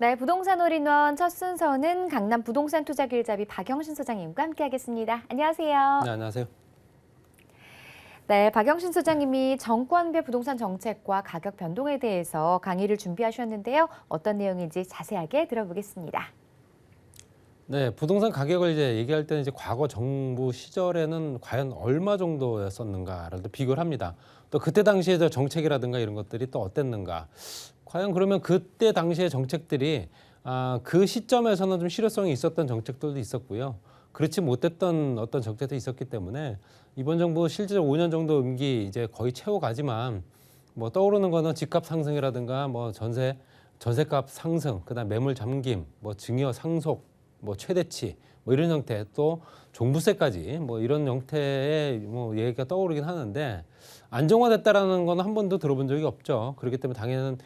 네, 부동산 올인원 첫 순서는 강남 부동산 투자길잡이 박영신 소장님과 함께하겠습니다. 안녕하세요. 네, 안녕하세요. 네, 박영신 소장님이 정권별 부동산 정책과 가격 변동에 대해서 강의를 준비하셨는데요. 어떤 내용인지 자세하게 들어보겠습니다. 네, 부동산 가격을 이제 얘기할 때는 이제 과거 정부 시절에는 과연 얼마 정도였었는가를 또 비교를 합니다. 또 그때 당시에 저 정책이라든가 이런 것들이 또 어땠는가. 과연 그러면 그때 당시의 정책들이 그 시점에서는 좀 실효성이 있었던 정책들도 있었고요. 그렇지 못했던 어떤 정책도 있었기 때문에 이번 정부 실제로 5년 정도 임기 이제 거의 채워가지만 뭐 떠오르는 거는 집값 상승이라든가 뭐 전세값 상승, 그다음 매물 잠김, 뭐 증여 상속, 뭐 최대치, 뭐 이런 형태, 또 종부세까지 뭐 이런 형태의 뭐 얘기가 떠오르긴 하는데 안정화됐다라는 건 한 번도 들어본 적이 없죠. 그렇기 때문에 당연히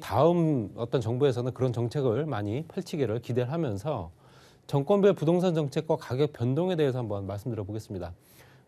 다음 어떤 정부에서는 그런 정책을 많이 펼치기를 기대를 하면서 정권별 부동산 정책과 가격 변동에 대해서 한번 말씀드려 보겠습니다.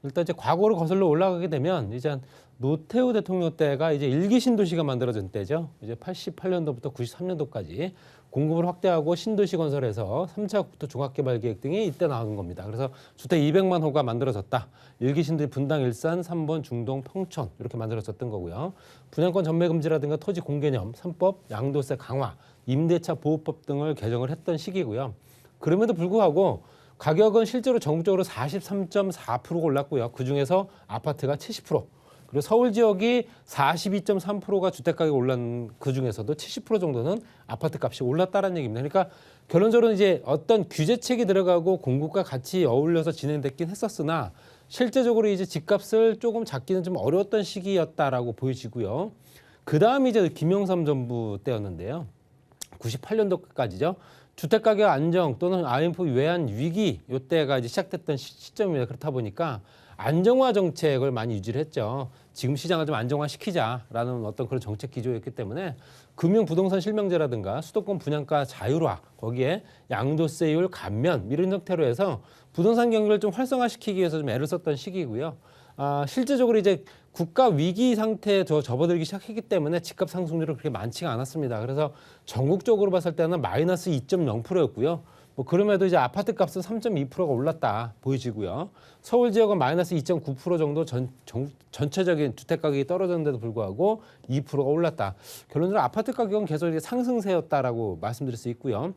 일단 이제 과거로 거슬러 올라가게 되면 이제 노태우 대통령 때가 이제 일기 신도시가 만들어진 때죠. 이제 88년도부터 93년도까지 공급을 확대하고 신도시 건설해서 3차 국토 종합개발 계획 등이 이때 나오는 겁니다. 그래서 주택 200만 호가 만들어졌다. 일기 신도시 분당, 일산, 3번, 중동, 평촌 이렇게 만들어졌던 거고요. 분양권 전매 금지라든가 토지 공개념, 3법, 양도세 강화, 임대차 보호법 등을 개정을 했던 시기고요. 그럼에도 불구하고 가격은 실제로 전국적으로 43.4%가 올랐고요. 그중에서 아파트가 70%, 그리고 서울 지역이 42.3%가 주택가격이 올랐는 그중에서도 70% 정도는 아파트 값이 올랐다는 얘기입니다. 그러니까 결론적으로 이제 어떤 규제책이 들어가고 공급과 같이 어울려서 진행됐긴 했었으나 실제적으로 이제 집값을 조금 잡기는 좀 어려웠던 시기였다라고 보여지고요. 그 다음이 이제 김영삼 정부 때였는데요. 98년도까지죠. 주택가격 안정 또는 IMF 외환 위기 이때가 이제 시작됐던 시점입니다. 그렇다 보니까 안정화 정책을 많이 유지를 했죠. 지금 시장을 좀 안정화시키자라는 어떤 그런 정책 기조였기 때문에 금융 부동산 실명제라든가 수도권 분양가 자율화, 거기에 양도세율 감면 이런 형태로 해서 부동산 경기를 좀 활성화시키기 위해서 좀 애를 썼던 시기고요. 실제적으로 이제 국가 위기 상태에 접어들기 시작했기 때문에 집값 상승률이 그렇게 많지가 않았습니다. 그래서 전국적으로 봤을 때는 마이너스 2.0%였고요. 뭐 그럼에도 이제 아파트 값은 3.2%가 올랐다 보여지고요. 서울 지역은 마이너스 2.9% 정도 전체적인 주택 가격이 떨어졌는데도 불구하고 2%가 올랐다. 결론적으로 아파트 가격은 계속 이제 상승세였다라고 말씀드릴 수 있고요.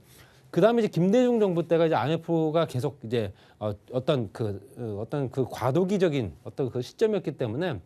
그 다음에 이제 김대중 정부 때가 이제 IMF가 계속 이제 어떤 그 과도기적인 어떤 그 시점이었기 때문에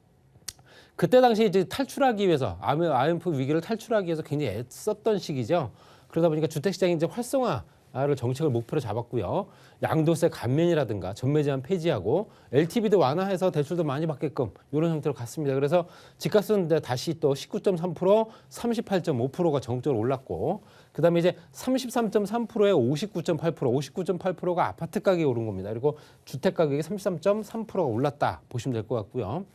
그때 당시 이제 탈출하기 위해서 IMF 위기를 탈출하기 위해서 굉장히 애썼던 시기죠. 그러다 보니까 주택시장이 이제 활성화를 정책을 목표로 잡았고요. 양도세 감면이라든가 전매 제한 폐지하고 LTV도 완화해서 대출도 많이 받게끔 이런 형태로 갔습니다. 그래서 집값은 다시 또 19.3%, 38.5%가 전국적으로 올랐고 그다음에 이제 33.3%에 59.8%, 59.8%가 아파트 가격이 오른 겁니다. 그리고 주택 가격이 33.3%가 올랐다 보시면 될 것 같고요.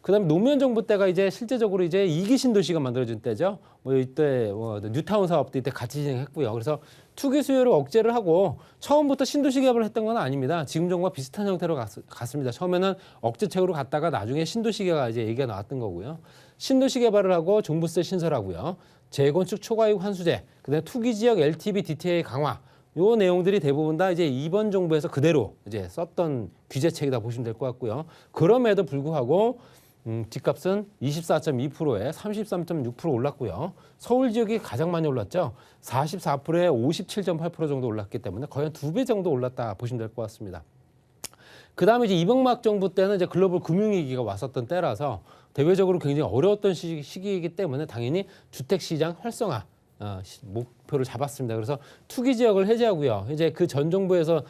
그다음에 노무현 정부 때가 이제 실제적으로 이제 2기 신도시가 만들어진 때죠. 뭐 이때 뉴타운 사업도 이때 같이 진행했고요. 그래서 투기 수요를 억제를 하고 처음부터 신도시 개발을 했던 건 아닙니다. 지금 정부와 비슷한 형태로 갔습니다. 처음에는 억제책으로 갔다가 나중에 신도시가 이제 얘기가 나왔던 거고요. 신도시 개발을 하고 종부세 신설하고요. 재건축 초과이익 환수제, 그다음에 투기 지역 LTV DTA 강화. 요 내용들이 대부분 다 이제 이번 정부에서 그대로 이제 썼던 규제책이다 보시면 될 것 같고요. 그럼에도 불구하고 집값은 24.2%에 33.6% 올랐고요. 서울 지역이 가장 많이 올랐죠. 44%에 57.8% 정도 올랐기 때문에 거의 한 2배 정도 올랐다 보시면 될 것 같습니다. 그 다음에 이제 이명박 정부 때는 이제 글로벌 금융위기가 왔었던 때라서 대외적으로 굉장히 어려웠던 시기이기 때문에 당연히 주택시장 활성화 목표를 잡았습니다. 그래서 투기 지역을 해제하고요. 이제 그 전 정부에서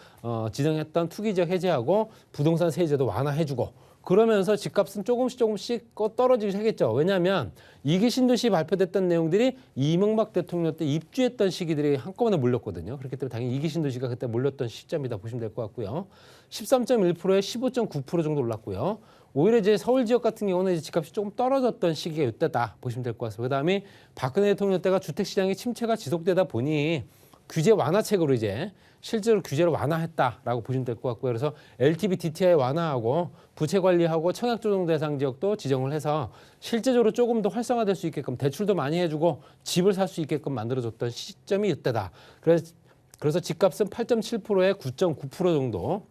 지정했던 투기 지역 해제하고 부동산 세제도 완화해주고 그러면서 집값은 조금씩 떨어지기 시작했죠. 왜냐하면 2기 신도시 발표됐던 내용들이 이명박 대통령 때 입주했던 시기들이 한꺼번에 몰렸거든요. 그렇기 때문에 당연히 2기 신도시가 그때 몰렸던 시점이다 보시면 될 것 같고요. 13.1%에 15.9% 정도 올랐고요. 오히려 이제 서울 지역 같은 경우는 이제 집값이 조금 떨어졌던 시기가 이때다 보시면 될 것 같습니다. 그다음에 박근혜 대통령 때가 주택시장의 침체가 지속되다 보니 규제 완화책으로 이제 실제로 규제를 완화했다라고 보시면 될 것 같고요. 그래서 LTV, DTI 완화하고 부채 관리하고 청약 조정 대상 지역도 지정을 해서 실제적으로 조금 더 활성화될 수 있게끔 대출도 많이 해주고 집을 살 수 있게끔 만들어줬던 시점이 이때다. 그래서 집값은 8.7%에 9.9% 정도,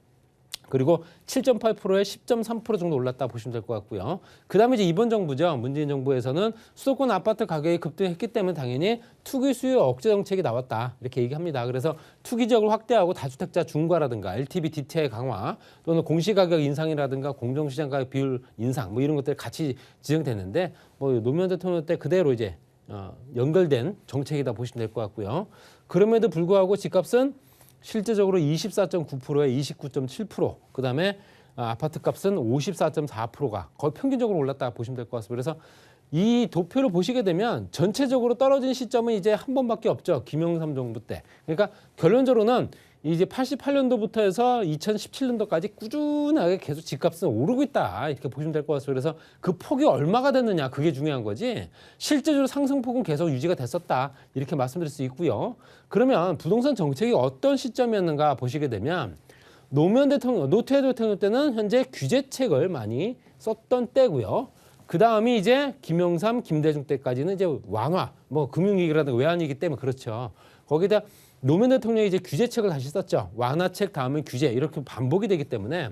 그리고 7.8%에 10.3% 정도 올랐다 보시면 될 것 같고요. 그 다음에 이제 이번 정부죠. 문재인 정부에서는 수도권 아파트 가격이 급등했기 때문에 당연히 투기 수요 억제 정책이 나왔다. 이렇게 얘기합니다. 그래서 투기 지역을 확대하고 다주택자 중과라든가 LTV, DTI 강화 또는 공시가격 인상이라든가 공정시장 가격 비율 인상 뭐 이런 것들이 같이 지정됐는데 뭐 노무현 대통령 때 그대로 이제 연결된 정책이다 보시면 될 것 같고요. 그럼에도 불구하고 집값은 실제적으로 24.9%에 29.7%, 그다음에 아파트 값은 54.4%가 거의 평균적으로 올랐다 보시면 될 것 같습니다. 그래서 이 도표를 보시게 되면 전체적으로 떨어진 시점은 이제 한 번밖에 없죠. 김영삼 정부 때. 그러니까 결론적으로는 이제 88년도부터 해서 2017년도까지 꾸준하게 계속 집값은 오르고 있다. 이렇게 보시면 될 것 같습니다. 그래서 그 폭이 얼마가 됐느냐 그게 중요한 거지. 실제적으로 상승폭은 계속 유지가 됐었다. 이렇게 말씀드릴 수 있고요. 그러면 부동산 정책이 어떤 시점이었는가 보시게 되면 노무현 대통령, 노태우 대통령 때는 현재 규제책을 많이 썼던 때고요. 그 다음이 이제 김영삼, 김대중 때까지는 이제 완화, 뭐 금융위기라든가 외환위기 때문에 그렇죠. 거기다 노무현 대통령이 이제 규제책을 다시 썼죠. 완화책 다음에 규제 이렇게 반복이 되기 때문에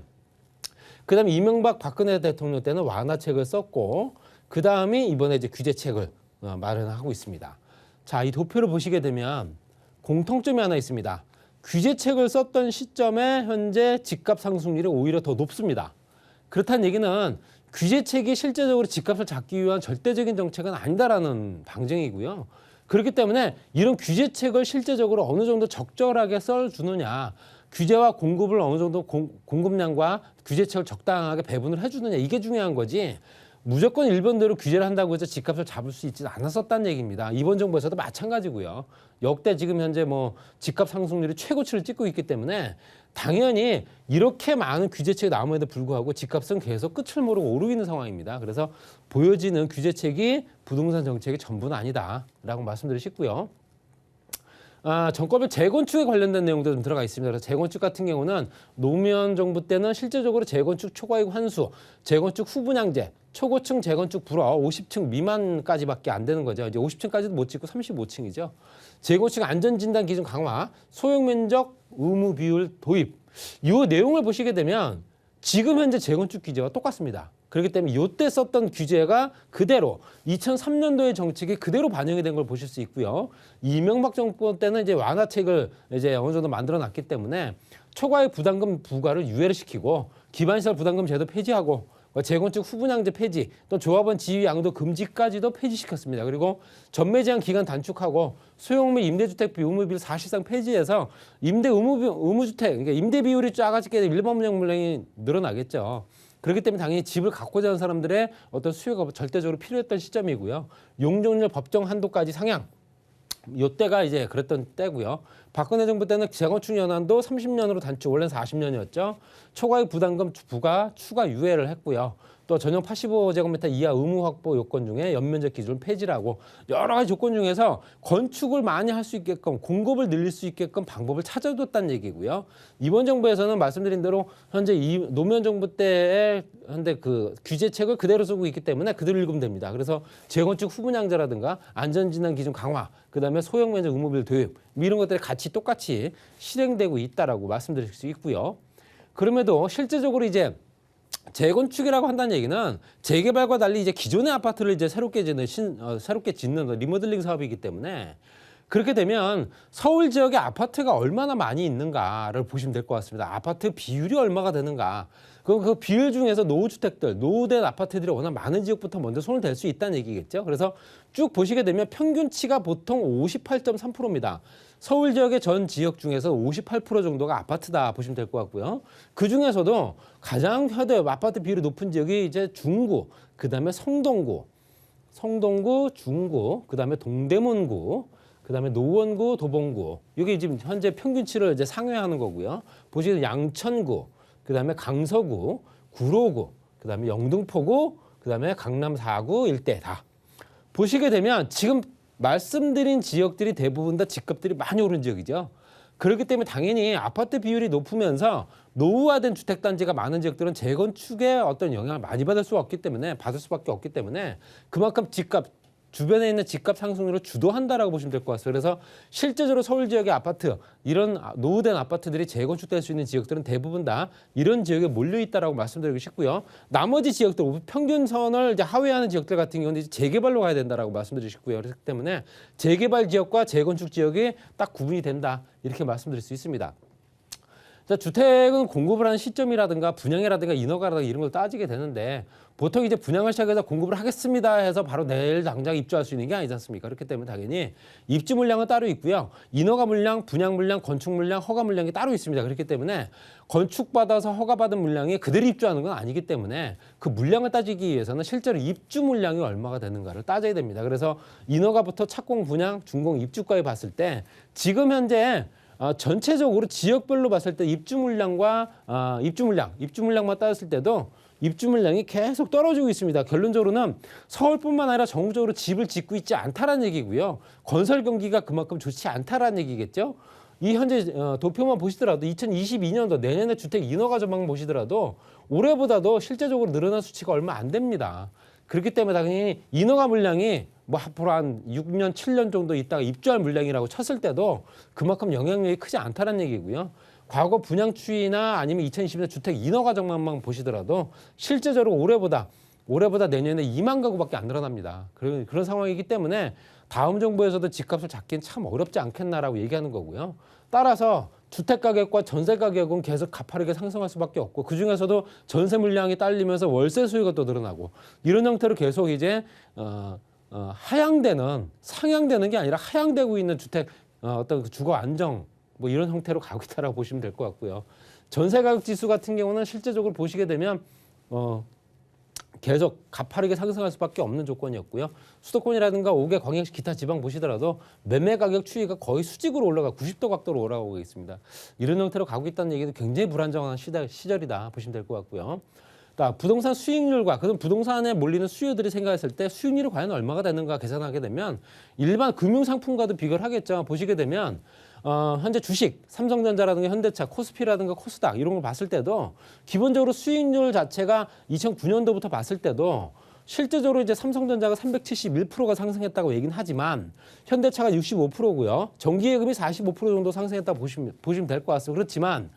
그 다음에 이명박 박근혜 대통령 때는 완화책을 썼고 그 다음에 이번에 이제 규제책을 마련하고 있습니다. 자, 이 도표를 보시게 되면 공통점이 하나 있습니다. 규제책을 썼던 시점에 현재 집값 상승률이 오히려 더 높습니다. 그렇다는 얘기는 규제책이 실제적으로 집값을 잡기 위한 절대적인 정책은 아니다라는 방증이고요. 그렇기 때문에 이런 규제책을 실제적으로 어느 정도 적절하게 써주느냐, 규제와 공급을 어느 정도 공급량과 규제책을 적당하게 배분을 해주느냐, 이게 중요한 거지. 무조건 일본대로 규제를 한다고 해서 집값을 잡을 수 있지는 않았었다는 얘기입니다. 이번 정부에서도 마찬가지고요. 역대 지금 현재 뭐 집값 상승률이 최고치를 찍고 있기 때문에 당연히 이렇게 많은 규제책이 나옴에도 불구하고 집값은 계속 끝을 모르고 오르고 있는 상황입니다. 그래서 보여지는 규제책이 부동산 정책의 전부는 아니다라고 말씀드리고 싶고요. 정권별 재건축에 관련된 내용도 좀 들어가 있습니다. 그래서 재건축 같은 경우는 노무현 정부 때는 실제적으로 재건축 초과이익 환수, 재건축 후분양제, 초고층 재건축 불허 50층 미만까지밖에 안 되는 거죠. 이제 50층까지도 못 짓고 35층이죠. 재건축 안전진단 기준 강화, 소형면적 의무 비율 도입. 이 내용을 보시게 되면 지금 현재 재건축 규제와 똑같습니다. 그렇기 때문에 이때 썼던 규제가 그대로 2003년도의 정책이 그대로 반영이 된 걸 보실 수 있고요. 이명박 정부 때는 이제 완화책을 이제 어느 정도 만들어 놨기 때문에 초과의 부담금 부과를 유예를 시키고 기반시설 부담금 제도 폐지하고 재건축 후분양제 폐지, 또 조합원 지위 양도 금지까지도 폐지시켰습니다. 그리고 전매 제한 기간 단축하고 소형 및 임대주택비 의무비를 사실상 폐지해서 임대 의무주택, 그러니까 임대 비율이 작아지게 되면 일반 분양 물량이 늘어나겠죠. 그렇기 때문에 당연히 집을 갖고자 하는 사람들의 어떤 수요가 절대적으로 필요했던 시점이고요. 용적률 법정 한도까지 상향. 이때가 이제 그랬던 때고요. 박근혜 정부 때는 재건축 연한도 30년으로 단축, 원래는 40년이었죠. 초과의 부담금 부과 추가 유예를 했고요. 또 전용 85제곱미터 이하 의무 확보 요건 중에 연면적 기준을 폐지하고 여러 가지 조건 중에서 건축을 많이 할 수 있게끔 공급을 늘릴 수 있게끔 방법을 찾아줬다는 얘기고요. 이번 정부에서는 말씀드린 대로 현재 이 노무현 정부 때의 현재 그 규제책을 그대로 쓰고 있기 때문에 그대로 읽으면 됩니다. 그래서 재건축 후분양제라든가 안전진단 기준 강화, 그다음에 소형 면적 의무비율 도입 이런 것들이 같이 똑같이 실행되고 있다라고 말씀드릴 수 있고요. 그럼에도 실제적으로 이제 재건축이라고 한다는 얘기는 재개발과 달리 이제 기존의 아파트를 이제 새롭게 짓는 리모델링 사업이기 때문에 그렇게 되면 서울 지역에 아파트가 얼마나 많이 있는가를 보시면 될 것 같습니다. 아파트 비율이 얼마가 되는가. 그 비율 중에서 노후주택들, 노후된 아파트들이 워낙 많은 지역부터 먼저 손을 댈 수 있다는 얘기겠죠. 그래서 쭉 보시게 되면 평균치가 보통 58.3%입니다. 서울 지역의 전 지역 중에서 58% 정도가 아파트다 보시면 될 것 같고요. 그 중에서도 가장 아파트 비율이 높은 지역이 이제 중구, 그 다음에 성동구, 중구, 그 다음에 동대문구, 그 다음에 노원구, 도봉구. 이게 지금 현재 평균치를 이제 상회하는 거고요. 보시면 양천구, 그 다음에 강서구, 구로구, 그 다음에 영등포구, 그 다음에 강남 4구 일대 다. 보시게 되면 지금 말씀드린 지역들이 대부분 다 집값들이 많이 오른 지역이죠. 그렇기 때문에 당연히 아파트 비율이 높으면서 노후화된 주택단지가 많은 지역들은 재건축에 어떤 영향을 많이 받을 수밖에 없기 때문에 그만큼 집값, 주변에 있는 집값 상승률을 주도한다라고 보시면 될 것 같아요. 그래서 실제적으로 서울 지역의 아파트, 이런 노후된 아파트들이 재건축될 수 있는 지역들은 대부분 다 이런 지역에 몰려 있다라고 말씀드리고 싶고요. 나머지 지역들, 평균선을 이제 하회하는 지역들 같은 경우는 이제 재개발로 가야 된다라고 말씀드리고 싶고요. 그렇기 때문에 재개발 지역과 재건축 지역이 딱 구분이 된다, 이렇게 말씀드릴 수 있습니다. 자, 주택은 공급을 하는 시점이라든가 분양이라든가 인허가라든가 이런 걸 따지게 되는데, 보통 이제 분양을 시작해서 공급을 하겠습니다 해서 바로 내일 당장 입주할 수 있는 게 아니지 않습니까? 그렇기 때문에 당연히 입주 물량은 따로 있고요. 인허가 물량, 분양 물량, 건축 물량, 허가 물량이 따로 있습니다. 그렇기 때문에 건축받아서 허가받은 물량이 그대로 입주하는 건 아니기 때문에 그 물량을 따지기 위해서는 실제로 입주 물량이 얼마가 되는가를 따져야 됩니다. 그래서 인허가부터 착공, 분양, 준공, 입주까지 봤을 때 지금 현재 전체적으로 지역별로 봤을 때 입주 물량과 입주 물량만 따졌을 때도 입주 물량이 계속 떨어지고 있습니다. 결론적으로는 서울뿐만 아니라 전국적으로 집을 짓고 있지 않다라는 얘기고요. 건설 경기가 그만큼 좋지 않다라는 얘기겠죠. 이 현재 도표만 보시더라도 2022년도 내년에 주택 인허가 전망 보시더라도 올해보다도 실제적으로 늘어난 수치가 얼마 안 됩니다. 그렇기 때문에 당연히 인허가 물량이 뭐 앞으로 한 6년, 7년 정도 있다가 입주할 물량이라고 쳤을 때도 그만큼 영향력이 크지 않다는 얘기고요. 과거 분양 추이나 아니면 2020년 주택 인허가 전망만 보시더라도 실제적으로 올해보다 내년에 2만 가구밖에 안 늘어납니다. 그런 상황이기 때문에 다음 정부에서도 집값을 잡기는 참 어렵지 않겠나라고 얘기하는 거고요. 따라서 주택 가격과 전세 가격은 계속 가파르게 상승할 수밖에 없고, 그중에서도 전세 물량이 딸리면서 월세 수요가 또 늘어나고, 이런 형태로 계속 이제 상향되는 게 아니라 하향되고 있는 주택 어떤 주거 안정, 뭐 이런 형태로 가고 있다라고 보시면 될 것 같고요. 전세 가격 지수 같은 경우는 실제적으로 보시게 되면 계속 가파르게 상승할 수밖에 없는 조건이었고요. 수도권이라든가 5개 광역시 기타 지방 보시더라도 매매 가격 추이가 거의 수직으로 90도 각도로 올라가고 있습니다. 이런 형태로 가고 있다는 얘기도 굉장히 불안정한 시절이다 보시면 될 것 같고요. 부동산 수익률과 그런 부동산에 몰리는 수요들이 생각했을 때 수익률이 과연 얼마가 되는가 계산하게 되면 일반 금융상품과도 비교를 하겠죠. 보시게 되면 현재 주식, 삼성전자라든가 현대차, 코스피라든가 코스닥 이런 걸 봤을 때도 기본적으로 수익률 자체가 2009년도부터 봤을 때도 실제적으로 이제 삼성전자가 371%가 상승했다고 얘기는 하지만 현대차가 65%고요. 전기예금이 45% 정도 상승했다고 보시면 될 것 같습니다. 그렇지만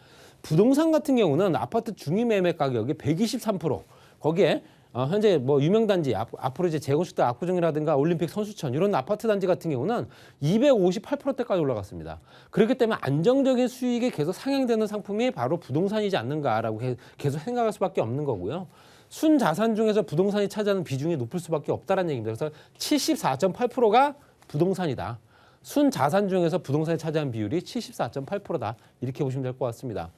부동산 같은 경우는 아파트 중위매매 가격이 123%, 거기에 현재 뭐 유명단지 앞으로 이제 재건축된 압구정이라든가 올림픽 선수촌 이런 아파트 단지 같은 경우는 258%대까지 올라갔습니다. 그렇기 때문에 안정적인 수익이 계속 상향되는 상품이 바로 부동산이지 않는가라고 계속 생각할 수밖에 없는 거고요. 순자산 중에서 부동산이 차지하는 비중이 높을 수밖에 없다는 얘기입니다. 그래서 74.8%가 부동산이다. 순자산 중에서 부동산이 차지하는 비율이 74.8%다. 이렇게 보시면 될 것 같습니다.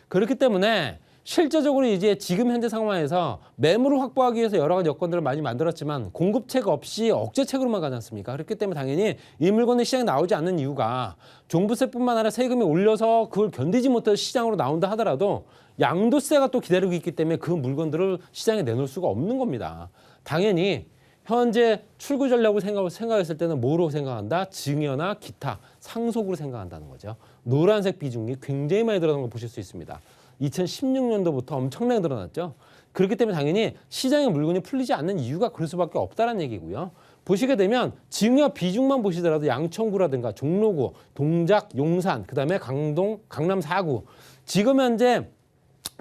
그렇기 때문에 실제적으로 이제 지금 현재 상황에서 매물을 확보하기 위해서 여러 가지 여건들을 많이 만들었지만 공급책 없이 억제책으로만 가지 않습니까? 그렇기 때문에 당연히 이 물건이 시장에 나오지 않는 이유가 종부세뿐만 아니라 세금이 올려서 그걸 견디지 못해서 시장으로 나온다 하더라도 양도세가 또 기다리고 있기 때문에 그 물건들을 시장에 내놓을 수가 없는 겁니다. 당연히 현재 출구 전략을 생각했을 때는 뭐로 생각한다? 증여나 기타, 상속으로 생각한다는 거죠. 노란색 비중이 굉장히 많이 들어가는 걸 보실 수 있습니다. 2016년도부터 엄청나게 늘어났죠. 그렇기 때문에 당연히 시장의 물건이 풀리지 않는 이유가 그럴 수밖에 없다는 얘기고요. 보시게 되면 증여 비중만 보시더라도 양천구라든가 종로구, 동작, 용산, 그다음에 강동, 강남 4구 지금 현재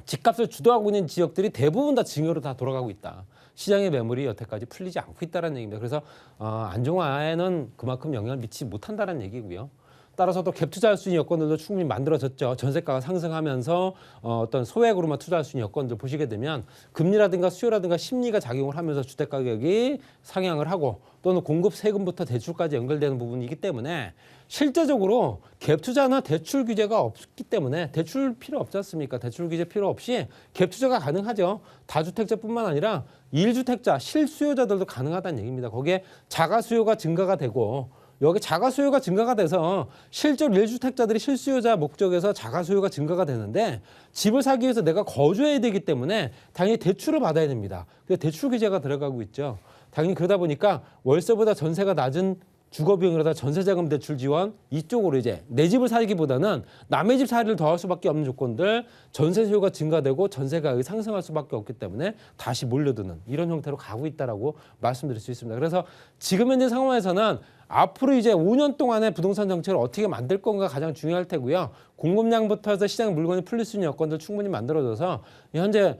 집값을 주도하고 있는 지역들이 대부분 다 증여로 다 돌아가고 있다. 시장의 매물이 여태까지 풀리지 않고 있다는 얘기입니다. 그래서 안정화에는 그만큼 영향을 미치지 못한다는 얘기고요. 따라서 또 갭 투자할 수 있는 여건들도 충분히 만들어졌죠. 전세가가 상승하면서 어떤 소액으로만 투자할 수 있는 여건들 보시게 되면 금리라든가 수요라든가 심리가 작용을 하면서 주택 가격이 상향을 하고 또는 공급 세금부터 대출까지 연결되는 부분이기 때문에 실제적으로 갭 투자나 대출 규제가 없기 때문에 대출 필요 없지 않습니까? 대출 규제 필요 없이 갭 투자가 가능하죠. 다주택자뿐만 아니라 1주택자, 실수요자들도 가능하다는 얘기입니다. 거기에 자가 수요가 증가가 되고 여기 자가 수요가 증가가 돼서 실제로 1주택자들이 실수요자 목적에서 자가 수요가 증가가 되는데 집을 사기 위해서 내가 거주해야 되기 때문에 당연히 대출을 받아야 됩니다. 그래서 대출 규제가 들어가고 있죠. 당연히 그러다 보니까 월세보다 전세가 낮은 주거 비용이라다 전세자금 대출 지원 이쪽으로 이제 내 집을 살기보다는 남의 집 살이를 더할 수밖에 없는 조건들, 전세 수요가 증가되고 전세 가격이 상승할 수밖에 없기 때문에 다시 몰려드는 이런 형태로 가고 있다라고 말씀드릴 수 있습니다. 그래서 지금 현재 상황에서는 앞으로 이제 5년 동안의 부동산 정책을 어떻게 만들 건가 가장 중요할 테고요. 공급량부터 해서 시장 물건이 풀릴 수 있는 여건들 충분히 만들어져서 현재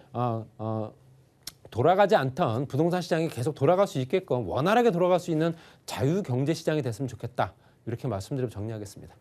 돌아가지 않던 부동산 시장이 계속 돌아갈 수 있게끔 원활하게 돌아갈 수 있는 자유 경제 시장이 됐으면 좋겠다. 이렇게 말씀드리고 정리하겠습니다.